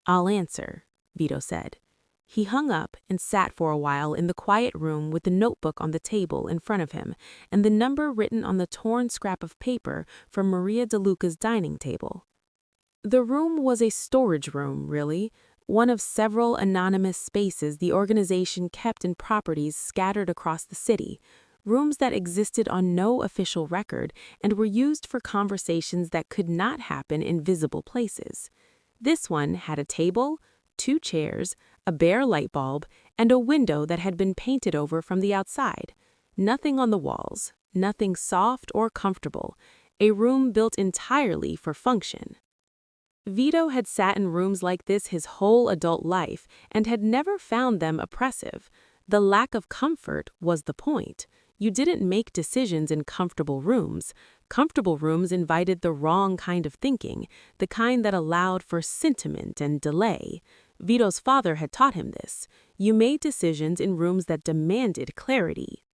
"I'll answer," Vito said. He hung up and sat for a while in the quiet room with the notebook on the table in front of him and the number written on the torn scrap of paper from Maria DeLuca's dining table. The room was a storage room, really, one of several anonymous spaces the organization kept in properties scattered across the city, rooms that existed on no official record and were used for conversations that could not happen in visible places. This one had a table, 2 chairs, a bare light bulb, and a window that had been painted over from the outside. Nothing on the walls, nothing soft or comfortable, a room built entirely for function. Vito had sat in rooms like this his whole adult life and had never found them oppressive. The lack of comfort was the point. You didn't make decisions in comfortable rooms. Comfortable rooms invited the wrong kind of thinking, the kind that allowed for sentiment and delay. Vito's father had taught him this. You made decisions in rooms that demanded clarity.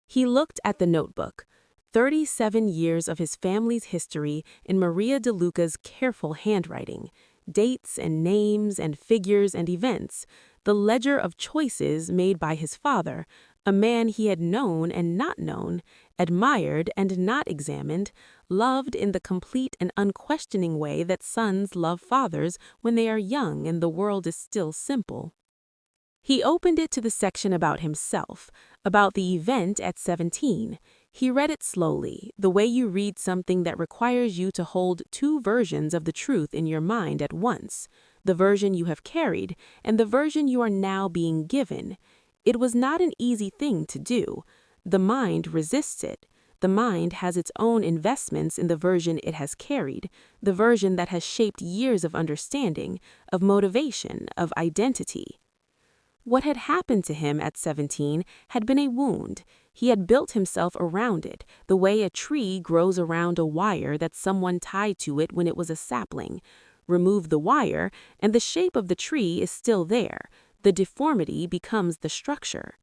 He looked at the notebook. 37 years of his family's history in Maria DeLuca's careful handwriting. Dates and names and figures and events. The ledger of choices made by his father, a man he had known and not known, admired and not examined, loved in the complete and unquestioning way that sons love fathers when they are young and the world is still simple. He opened it to the section about himself, about the event at 17. He read it slowly, the way you read something that requires you to hold 2 versions of the truth in your mind at once, the version you have carried and the version you are now being given. It was not an easy thing to do. The mind resists it. The mind has its own investments in the version it has carried, the version that has shaped years of understanding, of motivation, of identity. What had happened to him at 17 had been a wound. He had built himself around it, the way a tree grows around a wire that someone tied to it when it was a sapling. remove the wire, and the shape of the tree is still there. The deformity becomes the structure.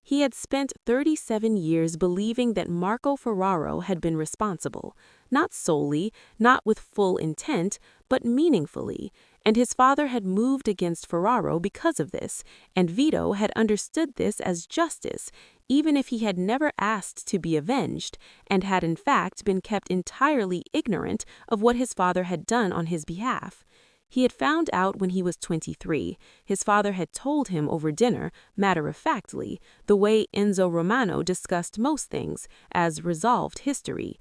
He had spent 37 years believing that Marco Ferraro had been responsible, not solely, not with full intent, but meaningfully, and his father had moved against Ferraro because of this, and Vito had understood this as justice, even if he had never asked to be avenged, and had in fact been kept entirely ignorant of what his father had done on his behalf. He had found out when he was 23. His father had told him over dinner, matter-of-factly, the way Enzo Romano discussed most things, as resolved history.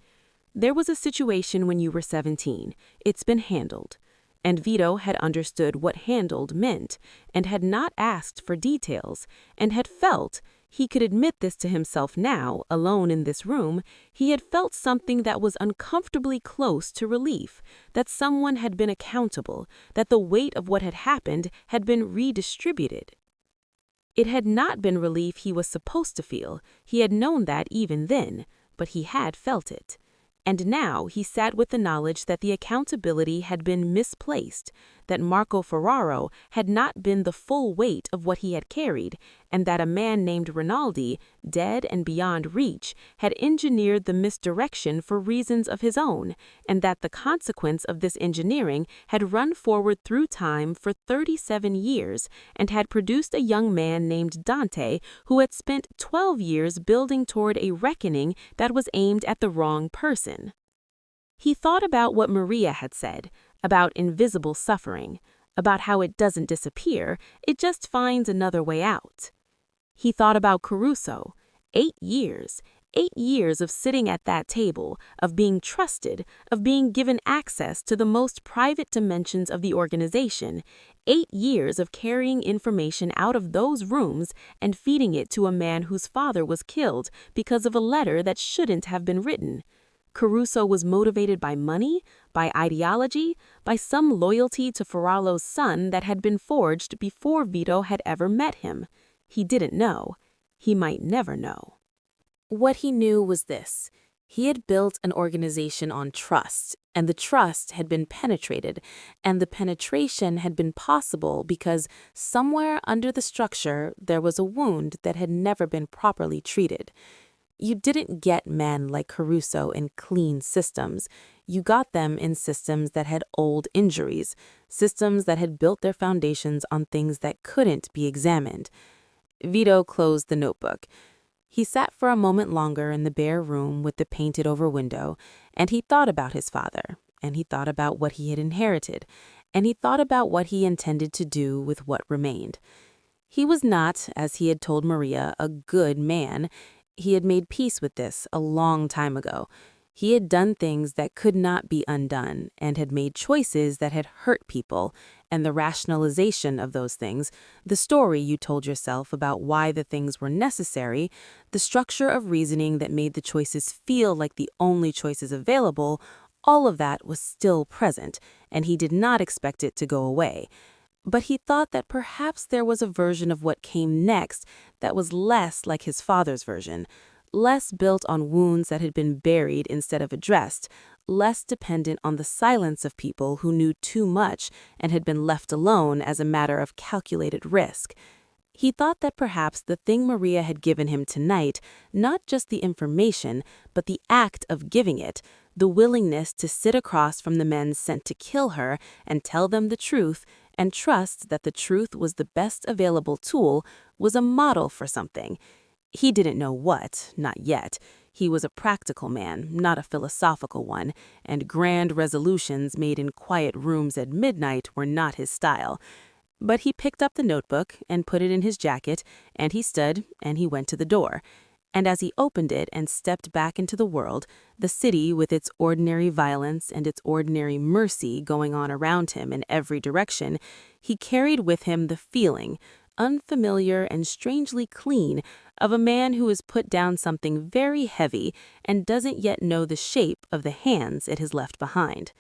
There was a situation when you were 17. It's been handled. And Vito had understood what handled meant, and had not asked for details, and had felt, he could admit this to himself now, alone in this room, he had felt something that was uncomfortably close to relief, that someone had been accountable, that the weight of what had happened had been redistributed. It had not been relief he was supposed to feel, he had known that even then, but he had felt it. And now he sat with the knowledge that the accountability had been misplaced, that Marco Ferraro had not been the full weight of what he had carried, and that a man named Rinaldi, dead and beyond reach, had engineered the misdirection for reasons of his own, and that the consequence of this engineering had run forward through time for 37 years, and had produced a young man named Dante who had spent 12 years building toward a reckoning that was aimed at the wrong person. He thought about what Maria had said, about invisible suffering, about how it doesn't disappear, it just finds another way out. He thought about Caruso. 8 years. 8 years of sitting at that table, of being trusted, of being given access to the most private dimensions of the organization. 8 years of carrying information out of those rooms and feeding it to a man whose father was killed because of a letter that shouldn't have been written. Caruso was motivated by money, by ideology, by some loyalty to Ferraro's son that had been forged before Vito had ever met him. He didn't know. He might never know. What he knew was this. He had built an organization on trust, and the trust had been penetrated, and the penetration had been possible because somewhere under the structure there was a wound that had never been properly treated. You didn't get men like Caruso in clean systems. You got them in systems that had old injuries, systems that had built their foundations on things that couldn't be examined. Vito closed the notebook. He sat for a moment longer in the bare room with the painted-over window, and he thought about his father, and he thought about what he had inherited, and he thought about what he intended to do with what remained. He was not, as he had told Maria, a good man. He had made peace with this a long time ago. He had done things that could not be undone and had made choices that had hurt people, and the rationalization of those things, the story you told yourself about why the things were necessary, the structure of reasoning that made the choices feel like the only choices available, all of that was still present, and he did not expect it to go away. But he thought that perhaps there was a version of what came next that was less like his father's version, less built on wounds that had been buried instead of addressed, less dependent on the silence of people who knew too much and had been left alone as a matter of calculated risk. He thought that perhaps the thing Maria had given him tonight, not just the information, but the act of giving it, the willingness to sit across from the men sent to kill her and tell them the truth, and trust that the truth was the best available tool, was a model for something. He didn't know what, not yet. He was a practical man, not a philosophical one, and grand resolutions made in quiet rooms at midnight were not his style. But he picked up the notebook and put it in his jacket, and he stood and he went to the door. And as he opened it and stepped back into the world, the city with its ordinary violence and its ordinary mercy going on around him in every direction, he carried with him the feeling, unfamiliar and strangely clean, of a man who has put down something very heavy and doesn't yet know the shape of the hands it has left behind.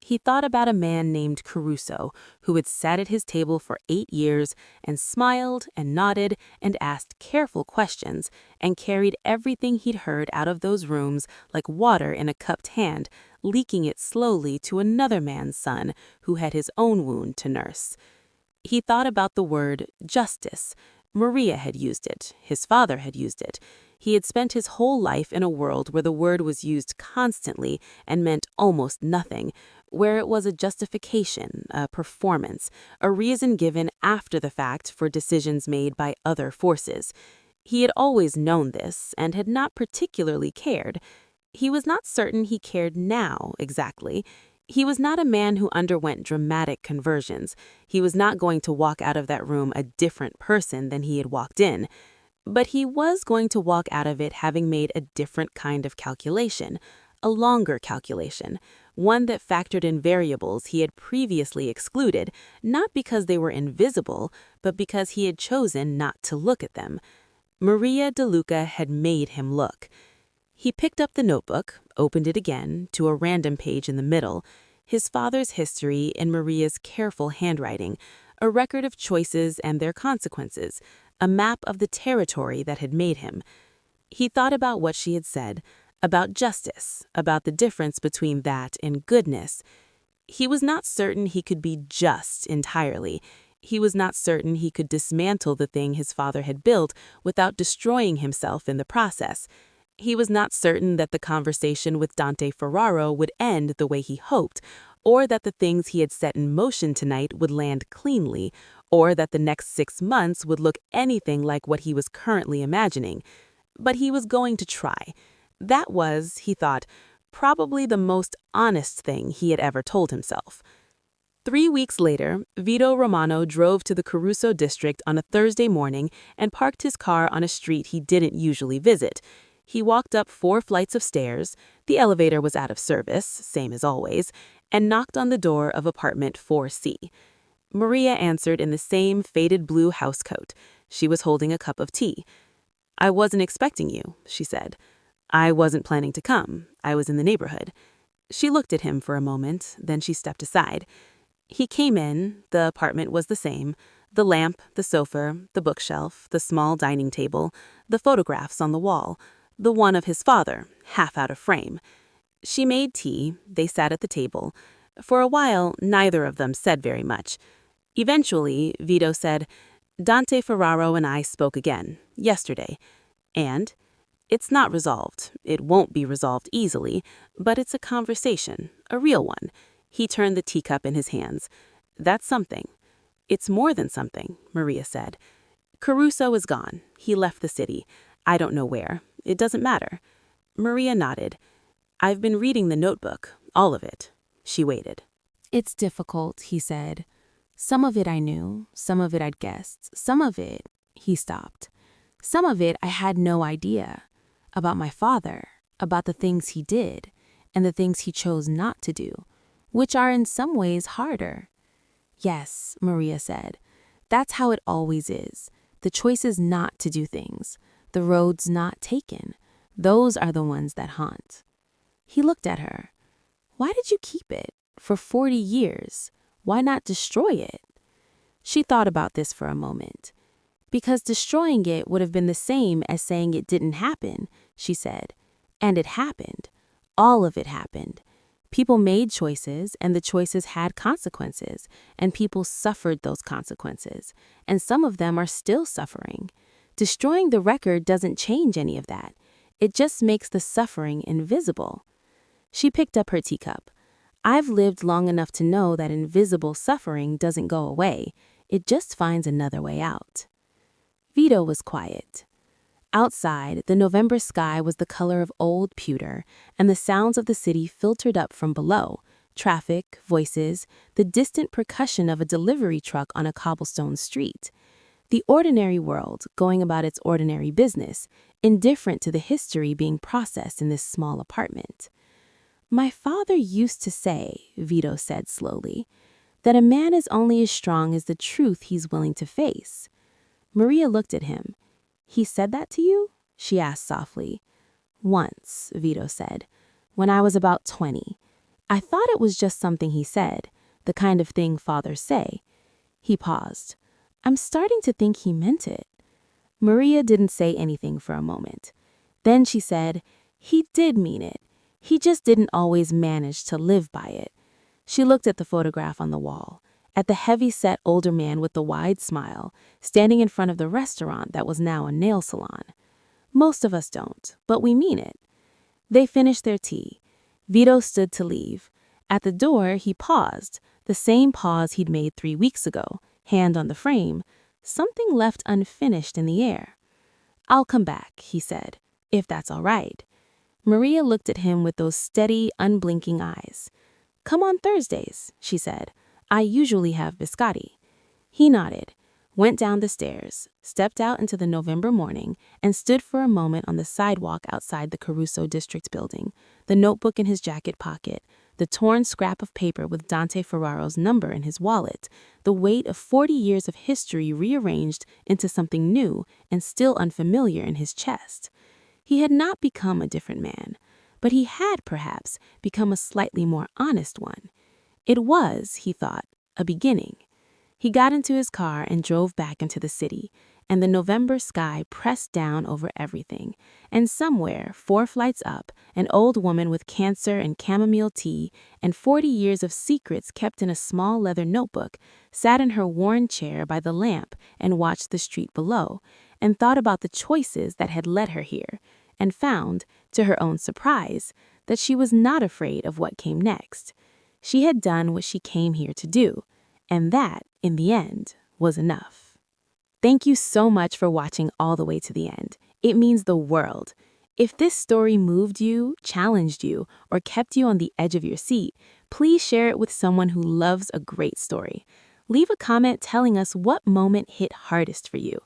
He thought about a man named Caruso, who had sat at his table for 8 years and smiled and nodded and asked careful questions and carried everything he'd heard out of those rooms like water in a cupped hand, leaking it slowly to another man's son who had his own wound to nurse. He thought about the word justice. Maria had used it. His father had used it. He had spent his whole life in a world where the word was used constantly and meant almost nothing, where it was a justification, a performance, a reason given after the fact for decisions made by other forces. He had always known this and had not particularly cared. He was not certain he cared now, exactly. He was not a man who underwent dramatic conversions. He was not going to walk out of that room a different person than he had walked in. But he was going to walk out of it having made a different kind of calculation, a longer calculation, one that factored in variables he had previously excluded, not because they were invisible, but because he had chosen not to look at them. Maria DeLuca had made him look. He picked up the notebook, opened it again, to a random page in the middle, his father's history in Maria's careful handwriting, a record of choices and their consequences, a map of the territory that had made him. He thought about what she had said, about justice, about the difference between that and goodness. He was not certain he could be just entirely. He was not certain he could dismantle the thing his father had built without destroying himself in the process. He was not certain that the conversation with Dante Ferraro would end the way he hoped, or that the things he had set in motion tonight would land cleanly, or that the next 6 months would look anything like what he was currently imagining. But he was going to try. That was, he thought, probably the most honest thing he had ever told himself. 3 weeks later, Vito Romano drove to the Caruso district on a Thursday morning and parked his car on a street he didn't usually visit. He walked up 4 flights of stairs, the elevator was out of service, same as always, and knocked on the door of apartment 4C. Maria answered in the same faded blue housecoat. She was holding a cup of tea. "I wasn't expecting you," she said. "I wasn't planning to come. I was in the neighborhood." She looked at him for a moment, then she stepped aside. He came in. The apartment was the same. The lamp, the sofa, the bookshelf, the small dining table, the photographs on the wall, the one of his father, half out of frame. She made tea. They sat at the table. For a while, neither of them said very much. Eventually, Vito said, "Dante Ferraro and I spoke again, yesterday. And it's not resolved. It won't be resolved easily, but it's a conversation, a real one." He turned the teacup in his hands. "That's something." "It's more than something," Maria said. "Caruso is gone. He left the city. I don't know where. It doesn't matter." Maria nodded. "I've been reading the notebook, all of it." She waited. "It's difficult," he said. "Some of it I knew, some of it I'd guessed, some of it," he stopped. "Some of it I had no idea. About my father, about the things he did, and the things he chose not to do, which are in some ways harder." "Yes," Maria said. "That's how it always is. The choices not to do things, the roads not taken, those are the ones that haunt." He looked at her. "Why did you keep it? For 40 years? Why not destroy it?" She thought about this for a moment. "Because destroying it would have been the same as saying it didn't happen," she said. "And it happened. All of it happened. People made choices, and the choices had consequences, and people suffered those consequences, and some of them are still suffering. Destroying the record doesn't change any of that. It just makes the suffering invisible." She picked up her teacup. "I've lived long enough to know that invisible suffering doesn't go away. It just finds another way out." Vito was quiet. Outside, the November sky was the color of old pewter, and the sounds of the city filtered up from below. Traffic, voices, the distant percussion of a delivery truck on a cobblestone street. The ordinary world going about its ordinary business, indifferent to the history being processed in this small apartment. "My father used to say," Vito said slowly, "that a man is only as strong as the truth he's willing to face." Maria looked at him. "He said that to you?" she asked softly. "Once," Vito said, "when I was about 20. I thought it was just something he said, the kind of thing fathers say. He paused. I'm starting to think he meant it. Maria didn't say anything for a moment. Then she said, he did mean it. He just didn't always manage to live by it. She looked at the photograph on the wall, at the heavy-set older man with the wide smile, standing in front of the restaurant that was now a nail salon. Most of us don't, but we mean it. They finished their tea. Vito stood to leave. At the door, he paused, the same pause he'd made 3 weeks ago, hand on the frame, something left unfinished in the air. I'll come back, he said, if that's all right. Maria looked at him with those steady, unblinking eyes. Come on Thursdays, she said. I usually have biscotti. He nodded, went down the stairs, stepped out into the November morning, and stood for a moment on the sidewalk outside the Caruso District building, the notebook in his jacket pocket, the torn scrap of paper with Dante Ferraro's number in his wallet, the weight of 40 years of history rearranged into something new and still unfamiliar in his chest. He had not become a different man, but he had, perhaps, become a slightly more honest one. It was, he thought, a beginning. He got into his car and drove back into the city, and the November sky pressed down over everything. And somewhere, 4 flights up, an old woman with cancer and chamomile tea and 40 years of secrets kept in a small leather notebook sat in her worn chair by the lamp and watched the street below, and thought about the choices that had led her here, and found, to her own surprise, that she was not afraid of what came next. She had done what she came here to do, and that, in the end, was enough. Thank you so much for watching all the way to the end. It means the world. If this story moved you, challenged you, or kept you on the edge of your seat, please share it with someone who loves a great story. Leave a comment telling us what moment hit hardest for you.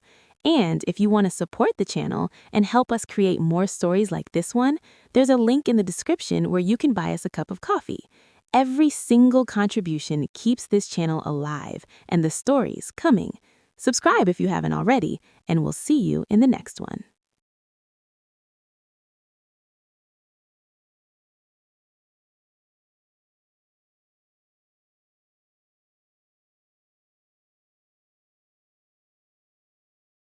And if you want to support the channel and help us create more stories like this one, there's a link in the description where you can buy us a cup of coffee. Every single contribution keeps this channel alive and the stories coming. Subscribe if you haven't already, and we'll see you in the next one.